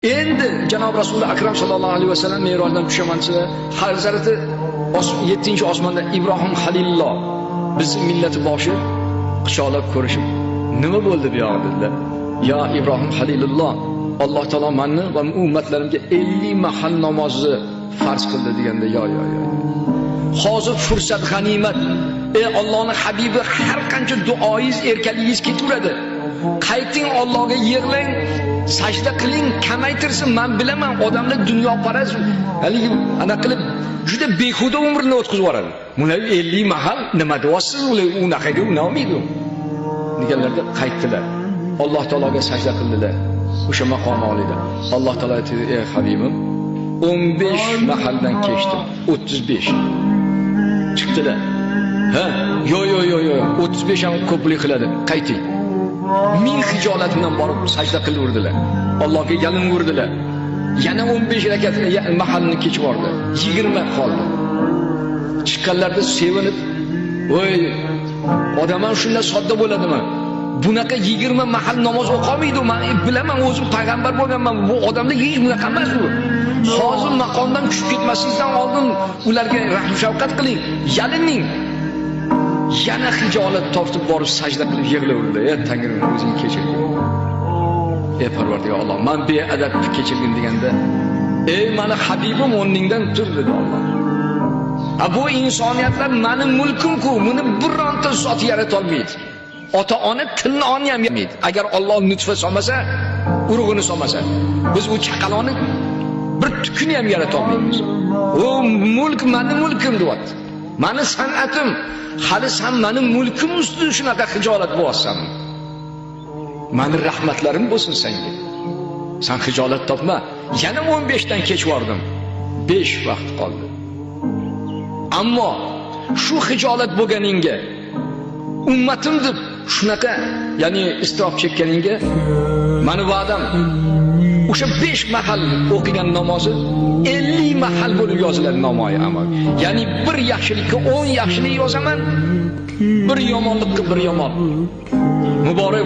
Endi Janob Rasululloh akram sallallohu alayhi vasallam Me'rojdan tushamancha Hazrati 7-osmonda Ibrohim Halilulloh bizning millati boshi quchoqlab ko'rishib, nima bo'ldi bu yoqda dedilar. Ya Ibrohim Halilulloh, Alloh taolo menni va ummatlarimga 50 mahal namozni farz qildi deganda, yo. Hozir fursat g'animat. Ey Allohning habibi, har qancha duoingiz, erkaligingiz ketaveradi. Qayting Allohga yig'lang, sajda qiling, kamaytirsin. Men bilaman, odamlar dunyoparast, haligi ana qilib juda behuda umrni o'tkazib yuboradi. Bular 50 mahal nima deyapsiz? Ular unaqaga unamaydi. Deganlarda qaytdilar. Alloh taologa sajda qildilar. O'sha maqom oldi. Alloh taolo aytdi: "Ey habibim, 15 mahaldan kechdim. 35." Chiqdilar. Ha, yo, 35 ham ko'plik qiladi. Qayting. Ming hijolatdan borib sajda qilaverdilar. Allohga yalinverdilar. Yana 15 rakat mahalni kechib bordi. 20 qoldi. Chiqqanlarda sevinib, "Voy, odam ham shunday sodda bo'ladimi? Bunaqa 20 mahal namoz o'qolmaydi. Men bilaman, o'zim payg'ambar bo'lganman. Bu odamlar hech bunaqa emas u. Hozir maqomdan tushib ketmasingizdan oldin ularga rahm shafqat qiling, yalining." Yana hijolat tortib borib sajda qilib yig'laverdi. "Ey Tangrim, o'zing kechirgin. Ey Parvardigor Alloh, men beadab kechirgin" deganda, "Ey meni habibim, o'rningdan tur" dedi Alloh. Bu insoniyatlar meni mulkim-ku, buni bironta zot yarata olmaydi. Ota-ona tilni ham yamaydi. Agar Alloh nutfa solmasa, urug'ini solmasa, biz u chaqaloqni bir tukuni ham yarata olmaymiz. O mulk meni mulkim deyapti. Meni san'atim, hali sen meni mulkim ustida shunaqa hijolat bo'lasan. Meni rahmatlarim bo'lsin senga. Sen hijolat topma. Yana 15 dan kech bordim. 5 vaqt qoldi. Ammo shu hijolat bo'lganingga, ummatim deb shunaqa, ya'ni istrof chekkaningga meni va'dam o'sha 5 mahal o'qigan namozi 50 mahal bo'lib yoziladi namoyi amal. Ya'ni bir yaxshilikka 10 yaxshilik yozaman, bir yomonlikka 1 yomon. Muborak